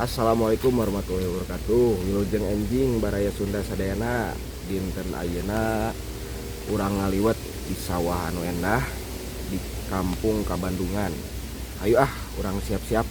Assalamualaikum warahmatullahi wabarakatuh. Wilujeng enjing baraya Sunda sadayana dinten ayeuna urang ngaliwat di sawah anu endah di kampung Kabandungan. Ayo urang siap-siap.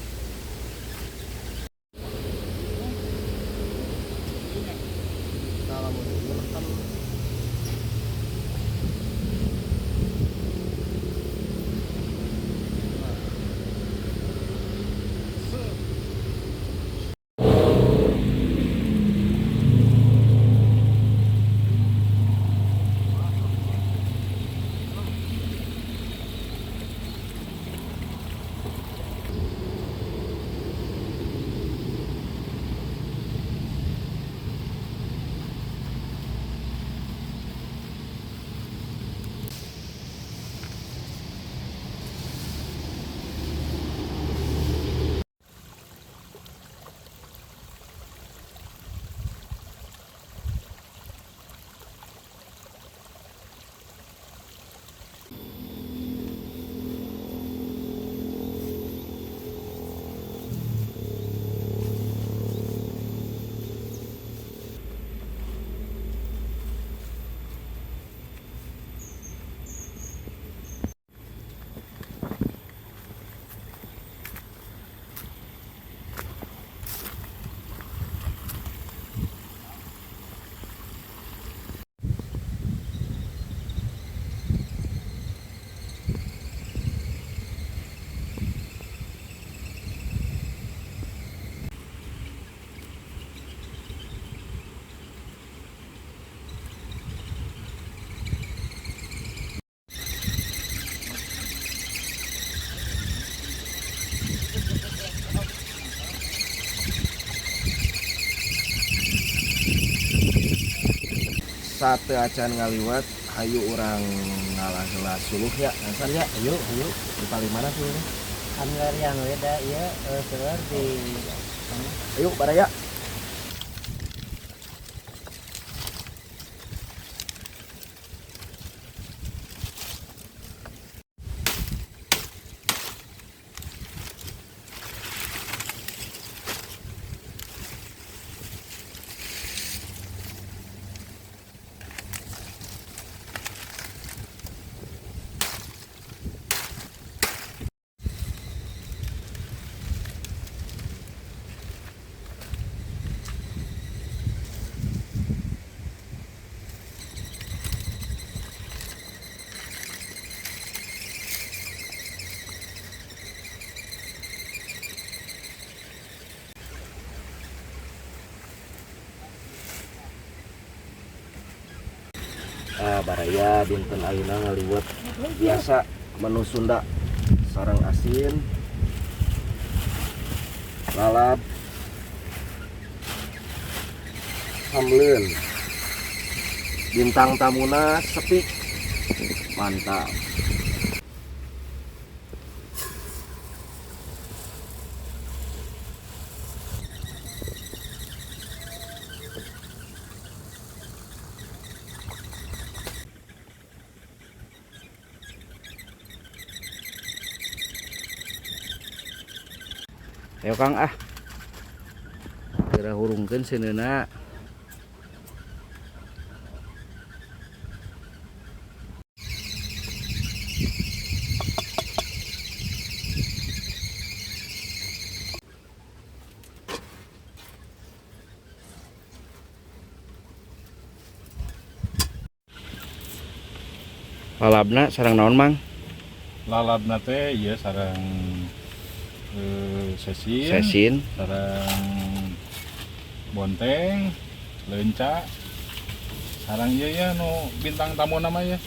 Sate acan ngaliwat, hayu urang ngalah-ngalah suluh ya. Nasar ya, ayo. Di paling mana suluhnya? Anggar yang beda ya seueur di Ayo baraya. Baraya dinten ayeuna ngaliwat biasa menu Sunda sareng asin, lalap, samleun. Bintang tamuna sepi. Mantap. Ayo Kang kira hurungkeun seuneuna. Lalabna sareng naon Mang? Lalabna teh ieu sareng Sesin. sareng bonteng, leunca, sareng ieu ya nu bintang tamu nama ya.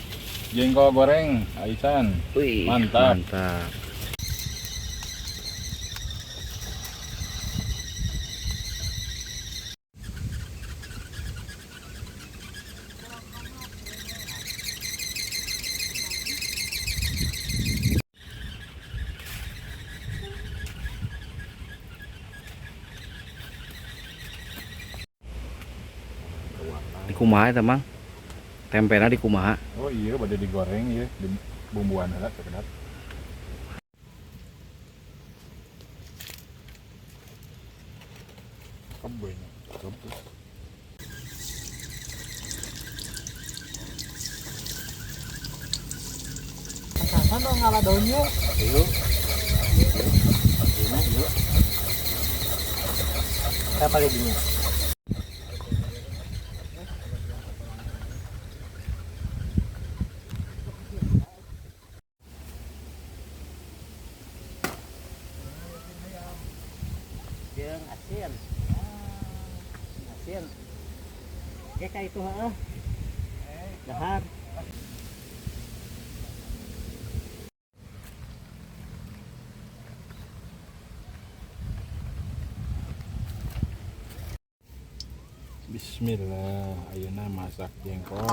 Jengkol goreng, aisan. Wih, Mantap. mantap. Di kumaha eta Mang? Tempena di kumaha? Oh iya, bade digoreng ya, di bumbuan heula sekedap. cakep boy. Cakep. Kasan dong ngalah daunnya. Yuk. Ini yuk. Berapa lebinya? Yang asin. Asin. Kayak itu heeh. Dahar. Bismillah, ayeuna masak jengkol.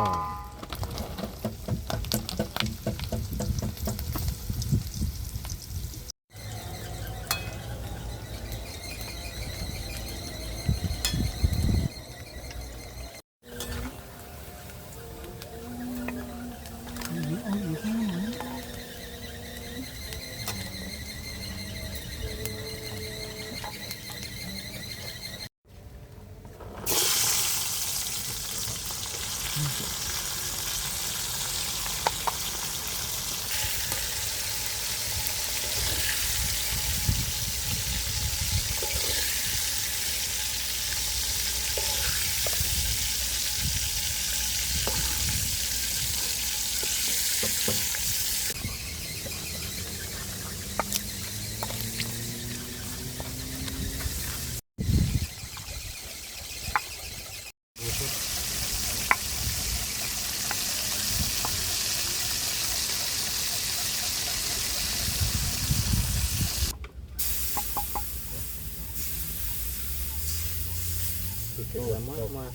Lama mah.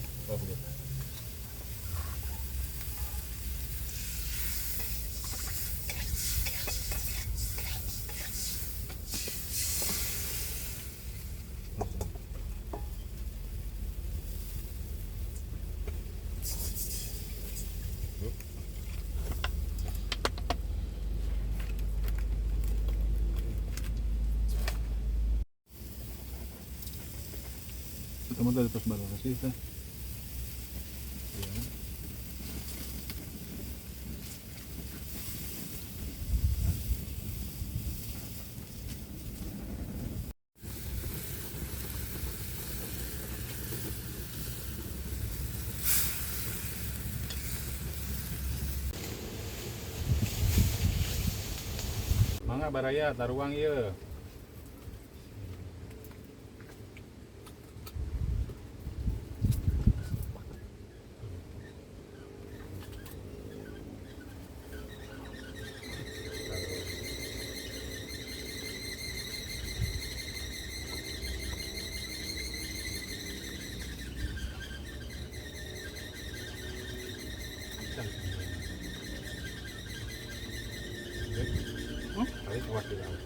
Kamu tadi pas baru sih teh. Mangga baraya taruang ieu. Kali kuat di laut.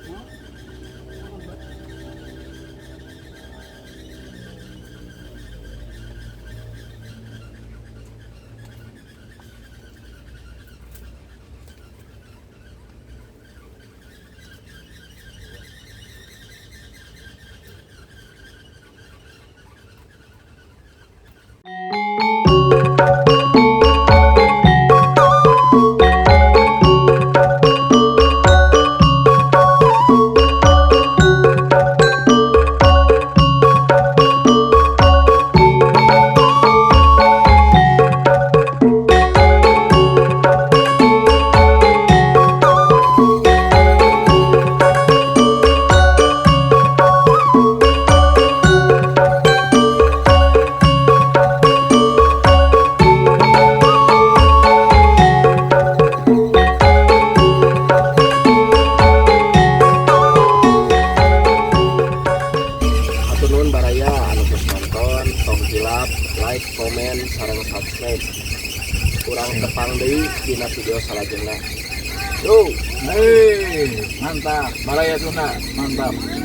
like, komen, sareng subscribe. Kurang tepang deui dina video salajengna. Yo, Hei, mantap, Baraya Sunda, mantap.